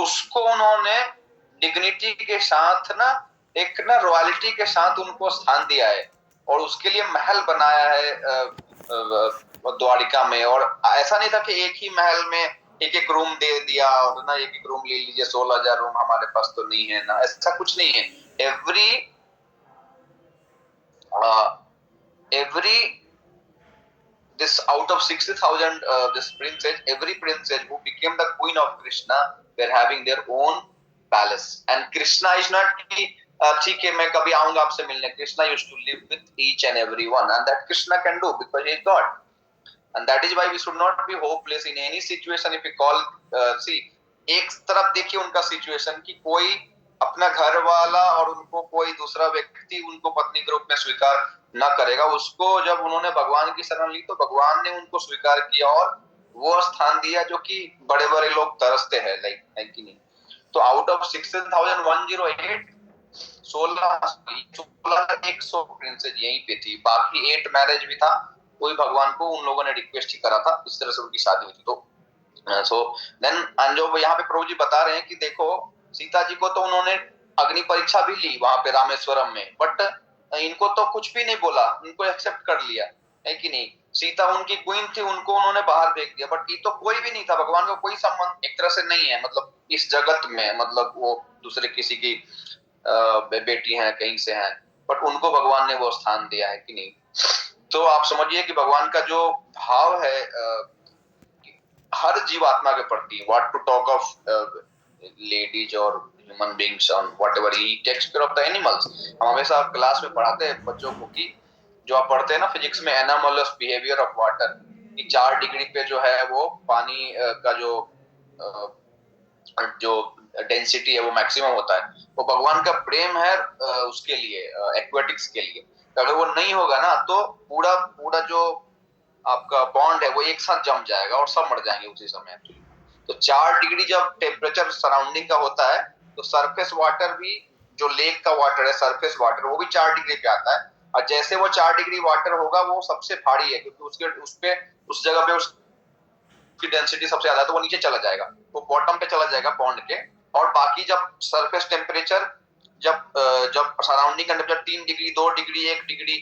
उसको उन्होंने डिग्निटी के साथ ना, एक ना रॉयल्टी के साथ उनको स्थान दिया है, और उसके लिए महल बनाया है द्वारिका में। और ऐसा नहीं था कि एक ही महल में एक एक रूम दे दिया और ना एक एक रूम ले लीजिए, 16,000 रूम हमारे पास तो नहीं है ना, ऐसा कुछ नहीं है। Every this out of 60,000 this princess, every princess who became the queen of Krishna, they're having their own palace. And Krishna is not ठीक है मैं कभी आऊंगा आपसे मिलने. Krishna used to live with each and every one, and that Krishna can do because he is God. And that is why we should not be hopeless in any situation. If we call see, एक तरफ देखिए उनका situation कि कोई अपना घर वाला और उनको कोई दूसरा व्यक्ति उनको पत्नी के रूप में स्वीकार न करेगा, उसको जब उन्होंने भगवान की शरण ली तो भगवान ने उनको स्वीकार किया और वो स्थान दिया जो कि बड़े बड़े लोग तरसते हैं, लाइक है कि नहीं. तो आउट ऑफ 16,108 1,100 प्रिंसेस यहीं पे थी, बाकी 8 मैरिज भी था. कोई भगवान को उन लोगों ने रिक्वेस्ट ही करा था, इस तरह से उनकी शादी हुई थी. तो सो देन जो यहाँ पे प्रभु जी बता रहे हैं कि देखो सीता जी को तो उन्होंने अग्नि परीक्षा भी ली वहां पे रामेश्वरम में, बट इनको तो कुछ भी नहीं बोला, उनको एक्सेप्ट कर लिया, है कि नहीं. सीता उनकी क्वीन थी, उनको उन्होंने बाहर फेंक दिया, बट ये तो कोई भी नहीं था, भगवान का कोई संबंध एक तरह से नहीं है, मतलब इस जगत में, मतलब वो दूसरे किसी की बेटी हैं, कहीं से हैं, बट उनको भगवान ने वो स्थान दिया है कि नहीं. तो आप समझिए कि भगवान का जो भाव है हर जीवात्मा के प्रति, what to talk of ladies और human beings on whatever he takes care of the animals. हम हमेशा क्लास में पढ़ाते हैं बच्चों को कि जो आप पढ़ते हैं ना फिजिक्स में, एनामोलस बिहेवियर ऑफ वाटर, कि 4 डिग्री पे जो है वो पानी का जो डेंसिटी है वो मैक्सिमम होता है. वो भगवान का प्रेम है उसके लिए, एक्वेटिक्स के लिए. अगर वो नहीं होगा ना तो पूरा जो आपका बॉन्ड है वो एक साथ जम जाएगा और सब मर जाएंगे उसी समय. तो 4 डिग्री जब टेम्परेचर सराउंडिंग का होता है तो सरफेस वाटर भी, जो लेक का वाटर है सरफेस वाटर, वो भी 4 डिग्री पे आता है. और जैसे वो 4 डिग्री वाटर होगा वो सबसे भारी है, क्योंकि उस जगह पे उसकी डेंसिटी सबसे ज्यादा है, तो वो नीचे चला जाएगा, वो बॉटम पे चला जाएगा पॉन्ड के. और बाकी जब सरफेस टेम्परेचर जब सराउंडिंग का temperature 3 degree 2 degree 1 degree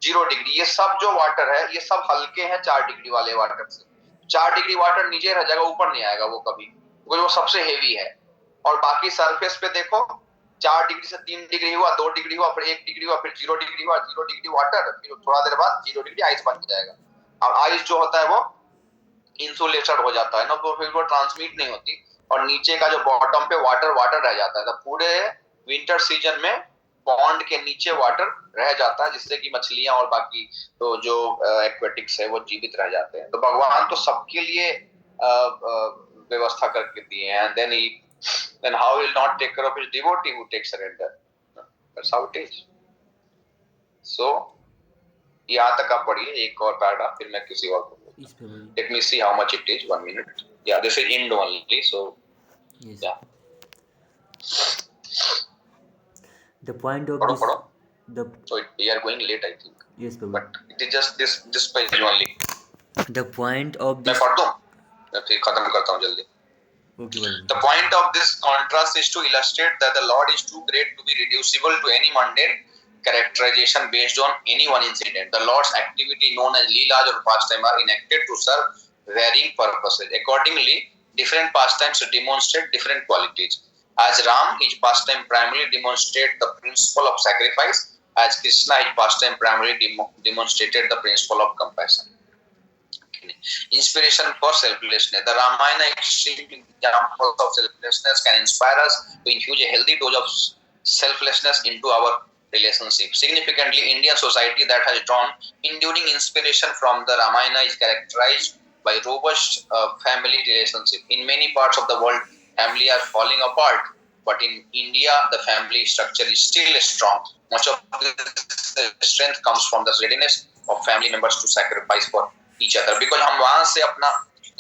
0 degree, ये सब जो वाटर है ये सब हल्के हैं 4 डिग्री वाले वाटर से. 4 डिग्री वाटर नीचे रह जाएगा, ऊपर नहीं आएगा वो कभी, क्योंकि वो सबसे हेवी है. और बाकी सरफेस पे देखो 4 डिग्री से 3 डिग्री हुआ, 2 डिग्री हुआ, फिर 1 डिग्री हुआ, फिर 0 डिग्री हुआ, 0 डिग्री वाटर, फिर थोड़ा देर बाद 0 डिग्री आइस बन जाएगा. और आइस जो होता है वो इंसुलेटेड हो जाता है ना, तो फिर वो ट्रांसमिट नहीं होती, और नीचे का जो बॉटम पे वाटर रह जाता है. तो पूरे विंटर सीजन में पॉन्ड के नीचे वाटर रह जाता है, जिससे कि मछलियां और बाकी तो जो एक्वेटिक्स है वो जीवित रह जाते हैं. तो भगवान तो सबके लिए व्यवस्था करके दिए हैं. then how will not take care of his devotee who takes surrender? That's how it is. So यहाँ तक आप पढ़िए एक और पैराग्राफ, फिर मैं किसी और को. Let me see how much it is. 1 minute. Yeah, this is end only. So yes. Yeah. The point of पढ़ो. this So we are going late, I think. Yes, Prabhu. But it is just this page only. The point of this. मैं पढ़ दूँ? मैं फिर खत्म करता हूँ जल्दी. Okay, Prabhu. The point of this contrast is to illustrate that the Lord is too great to be reducible to any mundane characterization based on any one incident. The Lord's activity, known as Leelas or pastime, are enacted to serve varying purposes. Accordingly, different pastimes demonstrate different qualities. As Ram, his pastime primarily demonstrated the principle of sacrifice. As Krishna, his pastime primarily demonstrated the principle of compassion. Inspiration for selflessness. The Ramayana extreme examples of selflessness can inspire us to infuse a healthy dose of selflessness into our relationship. Significantly, Indian society that has drawn enduring inspiration from the Ramayana is characterized by robust family relationship. In many parts of the world, family are falling apart, but in India, the family structure is still strong. Much of the strength comes from the readiness of family members to sacrifice for each other. Because हम वहां से अपना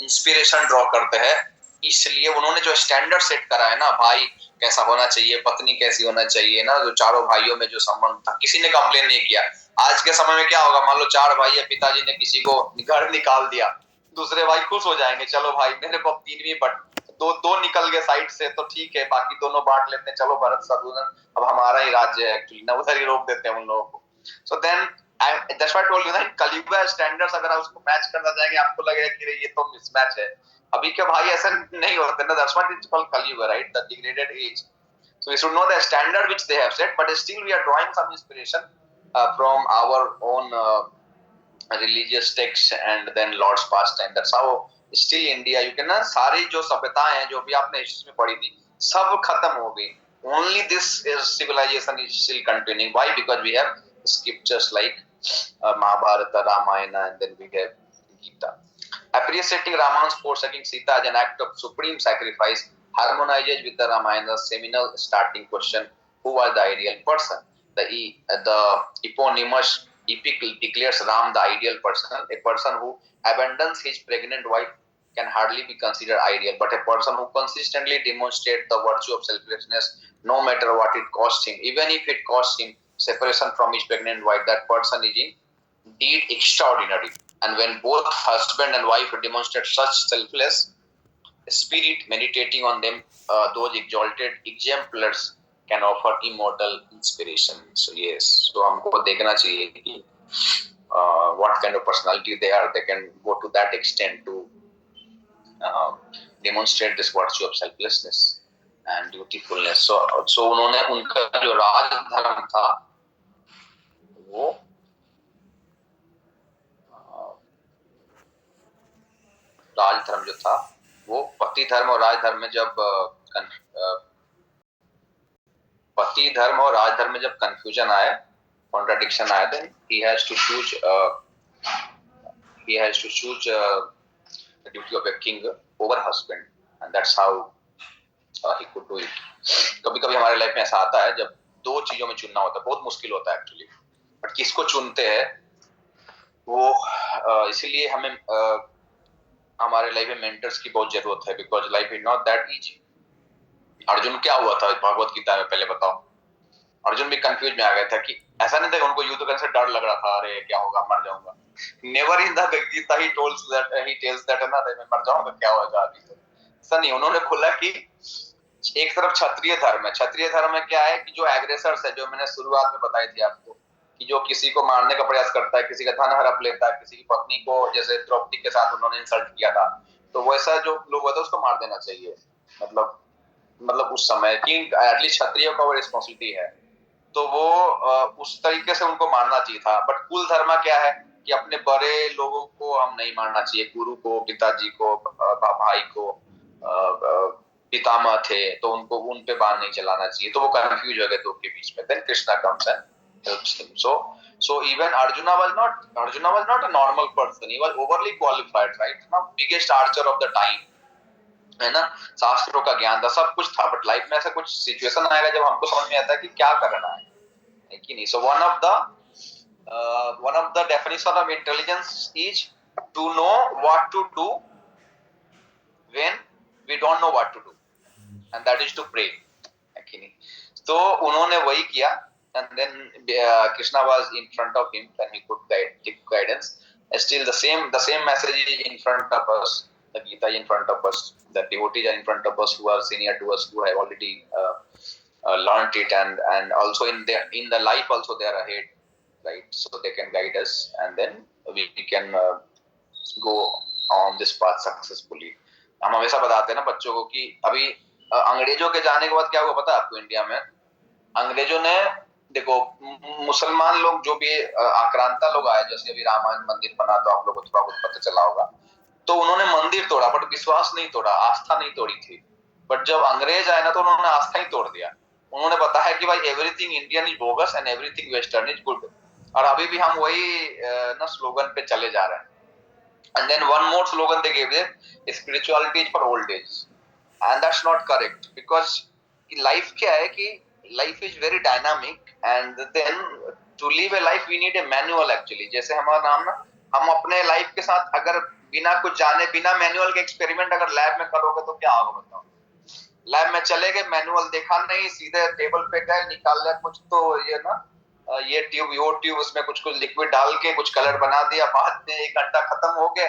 inspiration draw करते हैं, इसलिए उन्होंने जो standard set करा है ना, भाई कैसा होना चाहिए, पत्नी कैसी होना चाहिए ना, जो चारों भाइयों में जो संबंध था, किसी ने कंप्लेन नहीं किया. आज के समय में क्या होगा, मान लो 4 भाई है, पिताजी ने किसी को घर निकाल दिया, दूसरे भाई खुश हो जाएंगे, चलो भाई मेरे को 3वीं दो दो निकल गए साइड से तो ठीक है, बाकी दोनों बांट लेते हैं, चलो भरत शत्रुघ्न अब हमारा ही राज्य है एक्चुअली ना, उधर ही रोक देते हैं उन लोगों को। So then that's why I told you ना, कलियुगा स्टैंडर्ड्स अगर आप उसको मैच करना चाहेंगे आपको लगेगा कि ये तो मिसमैच है। अभी के भाई ऐसा नहीं होते ना, that's what it's called Kaliyuga, right, the degraded age. So we should know the standard which they have set, but still we are drawing some inspiration from our own religious texts and then Lord's pastime. That's how still India, you can ना सारी जो सभ्यताएं हैं जो भी आपने history में पढ़ी थी सब खत्म हो गई, only this is civilization is still continuing. Why? Because we have scriptures like Mahabharata, Ramayana, and then we have Gita. Appreciating Raman's forsaking Sita as an act of supreme sacrifice harmonizes with the Ramayana's seminal starting question: who was the ideal person? The eponymous epic declares Ram the ideal person. A person who abandons his pregnant wife can hardly be considered ideal, but a person who consistently demonstrates the virtue of selflessness, no matter what it costs him, even if it costs him separation from his pregnant wife, that person is indeed extraordinary. And when both husband and wife demonstrate such selfless spirit, meditating on them, those exalted exemplars can offer immortal inspiration. So yes, so हमको देखना चाहिए कि what kind of personality they are. They can go to that extent to demonstrate this virtue of selflessness and dutifulness. So उन्होंने उनका जो राज धर्म था वो राज धर्म जो था वो पति धर्म और राज धर्म में जब पति धर्म और राज धर्म में जब कंफ्यूजन आए, कॉन्ट्राडिक्शन आए, then he has to choose the duty of a king over husband, and that's how he could do it. कभी-कभी हमारे लाइफ में ऐसा आता है जब दो चीजों में चुनना होता है, बहुत मुश्किल होता है एक्चुअली, बट किसको चुनते हैं वो इसीलिए हमें हमारे लाइफ में मेंटर्स की बहुत जरूरत है, because life is not that easy. Arjun क्या हुआ था भगवत गीता में, पहले बताओ। अर्जुन भी कंफ्यूज में आ गया था कि ऐसा नहीं था उनको युद्ध करने से डर लग रहा था, अरे क्या होगा, मर जाऊंगा। Never in the Gita he tells that ना, मैं मर जाऊंगा क्या होगा अभी, तो ऐसा नहीं। उन्होंने खोला कि एक तरफ क्षत्रिय धर्म है, क्षत्रिय धर्म में क्या है कि जो एग्रेसर्स है, जो मैंने शुरुआत में बताई थी आपको कि जो किसी को मारने का प्रयास करता है, किसी का धन हड़प लेता है, किसी की पत्नी को जैसे द्रौपदी के साथ उन्होंने इंसल्ट किया था, तो वैसा जो लोग होता है उसको मार देना चाहिए। मतलब उस समय कि एटलीस्ट क्षत्रिय का वो रिस्पॉन्सिबिलिटी है, तो वो उस तरीके से उनको मारना चाहिए था। बट कुल धर्म क्या है कि अपने बड़े लोगों को हम नहीं मारना चाहिए, गुरु को, पिताजी को, भाई को, पितामह थे तो उनको उन पे बाण नहीं चलाना चाहिए, तो वो कंफ्यूज हो गए दो के बीच में। Then Krishna comes and helps him. So even Arjuna was not a normal person. He was overly qualified, right? Now biggest archer of the time, है ना, शास्त्रों का ज्ञान था, सब कुछ था, बट लाइफ में ऐसा कुछ सिचुएशन आएगा जब हमको समझ में आता है कि क्या करना है कि नहीं। So one of the definition of intelligence is to know what to do when we don't know what to do, and that is to pray, है कि नहीं। तो उन्होंने वही किया, and then Krishna was in front of him and he could take guidance. Still the same message is in front of us, the Gita is in front of us, the devotees are in front of us who are senior to us, who have already learned it, and also in the life also they are ahead, right? So they can guide us and then we can go on this path successfully. हम हमेशा बताते हैं ना बच्चों को कि अभी अंग्रेजों के जाने के बाद क्या हुआ पता है आपको इंडिया में? अंग्रेजों ने देखो मुसलमान लोग जो भी आक्रांता लोग आए, जैसे अभी रामायण मंदिर बना तो आप लोगों को थोड़ा बहुत पता चला होगा, तो उन्होंने मंदिर तोड़ा बट विश्वास नहीं तोड़ा, आस्था नहीं तोड़ी थी। बट जब अंग्रेज आए ना तो उन्होंने आस्था ही तोड़ दिया। उन्होंने बताया कि भाई everything Indian is bogus and everything western is good, और अभी भी हम वही ना स्लोगन पे चले जा रहे हैं। And then one more slogan they gave there, spirituality is for old age, and that's not correct, because life क्या है कि life is very dynamic, and then to live a life we need a manual actually। जैसे हमारा नाम ना, हम अपने life के साथ अगर बिना कुछ जाने, बिना मैनुअल के एक्सपेरिमेंट अगर लैब में करोगे तो क्या होगा बताओ। लैब में चले गए, मैनुअल देखा नहीं, सीधे टेबल पे गए, निकाल लिया कुछ, तो ये ना ये ट्यूब, उसमें कुछ लिक्विड डाल के कुछ कलर बना दिया, बाद में 1 घंटा खत्म हो गया,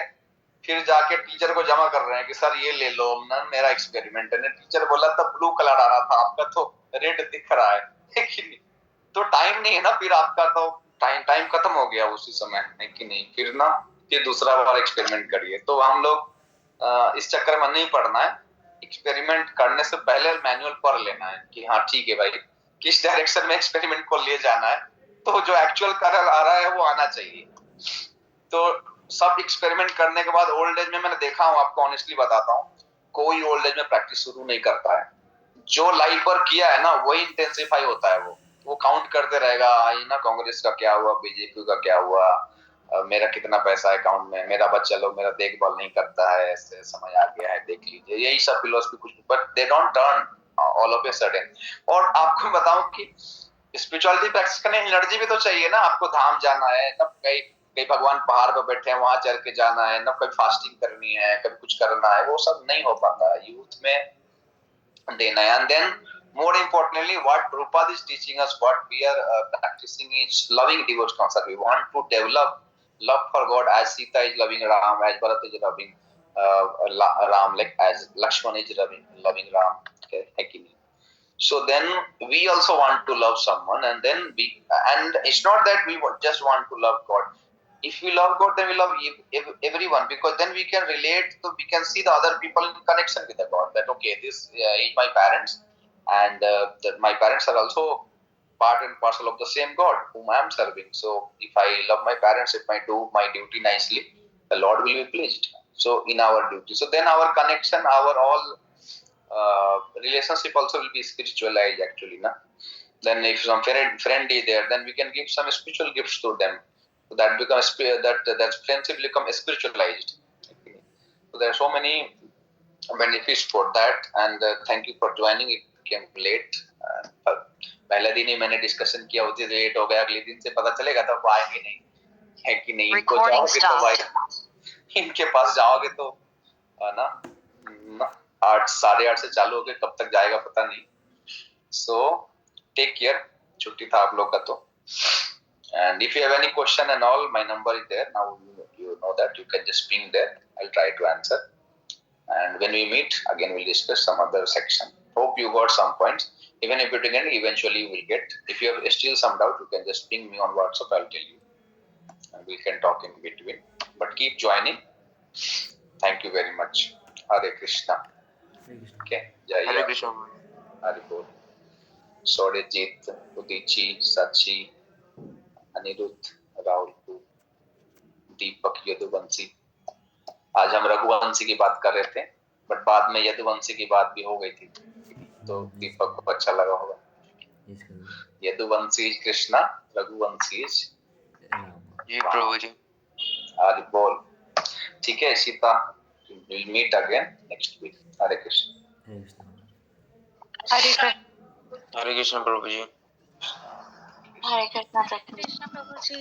फिर जाके टीचर को जमा कर रहे हैं कि सर ये ले लो ना, मेरा एक्सपेरिमेंट है। टीचर बोला था ब्लू कलर आ रहा था, आपका तो रेड दिख रहा है, लेकिन तो टाइम नहीं है ना, फिर आपका तो टाइम खत्म हो गया उसी समय, है कि नहीं। फिर ना फिर दूसरा बार एक्सपेरिमेंट करिए। तो हम लोग इस चक्कर में नहीं पड़ना है। एक्सपेरिमेंट करने से पहले मैनुअल पढ़ लेना है कि हाँ ठीक है भाई, किस डायरेक्शन में एक्सपेरिमेंट को ले जाना है, तो जो एक्चुअल कलर आ रहा है वो आना चाहिए। तो सब एक्सपेरिमेंट करने के बाद ओल्ड एज में मैंने देखा हूँ, आपको ऑनेस्टली बताता हूँ, कोई ओल्ड एज में प्रैक्टिस शुरू नहीं करता है। जो लाइफ पर किया है ना वही इंटेंसिफाई होता है। वो काउंट करते रहेगा, आई ना कांग्रेस का क्या हुआ, बीजेपी का क्या हुआ, मेरा कितना पैसा है अकाउंट में, मेरा बच्चा लोग मेरा देखभाल नहीं करता है, ऐसे समय आ गया है देख लीजिए, यही सब फिलोसफी कुछ, but they don't turn all of a sudden. और आपको बताऊं कि स्पिरिचुअलिटी प्रैक्टिस करने एनर्जी भी तो चाहिए ना। आपको धाम जाना है, तब कहीं कहीं भगवान पहाड़ पर बैठे हैं वहां चढ़ के जाना है ना, कभी फास्टिंग करनी है, कभी कुछ करना है, वो सब नहीं हो पाता है यूथ में देना है। And then more importantly, what Prabhupada is teaching us, what we are practicing is loving devotion concept. We want to develop love for God as Sita is loving Ram, as Bharat is loving Ram, like as Lakshman is loving Ram. Okay. So then we also want to love someone, and then and it's not that we just want to love God. If we love God, then we love everyone, because then we can relate, so we can see the other people in connection with the God. That okay, this is my parents, and my parents are also part and parcel of the same God whom I am serving. So if I love my parents, if I do my duty nicely, the Lord will be pleased. So in our duty, so then our connection, our all relationship also will be spiritualized actually, na. Then if some friend is there, then we can give some spiritual gifts to them. So that becomes that friendship become spiritualized. So there are so many benefits for that, and thank you for joining. It became late. पहले दिन ही मैंने discussion किया, उसी से late हो गया। अगले दिन से पता चलेगा तो आएंगे नहीं, है कि नहीं। इनको जाओगे तो भाई, इनके पास जाओगे तो है ना, 8 8:30 से चालू हो गए, कब तक जाएगा पता नहीं। सो टेक केयर, छुट्टी था आप लोग का तो। And if you have any question and all, my number is there. Now you know that you can just ping there. I'll try to answer. And when we meet again, we'll discuss some other section. Hope you got some points. Even if you didn't, eventually you will get. If you have still some doubt, you can just ping me on WhatsApp. I'll tell you, and we can talk in between. But keep joining. Thank you very much. Hare Krishna. Okay. Jai Hare Krishna. Hare Bol. Sodejit, Udichi, Sachi, Anirudh, Rahul, दीपक, यदुवंशी। आज हम रघुवंशी की बात कर रहे थे, but बाद में यदुवंशी की बात भी हो गई थी, तो दीपक को अच्छा लगा होगा। यदुवंशी कृष्णा, रघुवंशी जी प्रभु जी। आज बोल, ठीक है Sita. We'll meet again next week. Hare Krishna. हरे कृष्ण प्रभु जी। हरे कृष्ण प्रभु जी।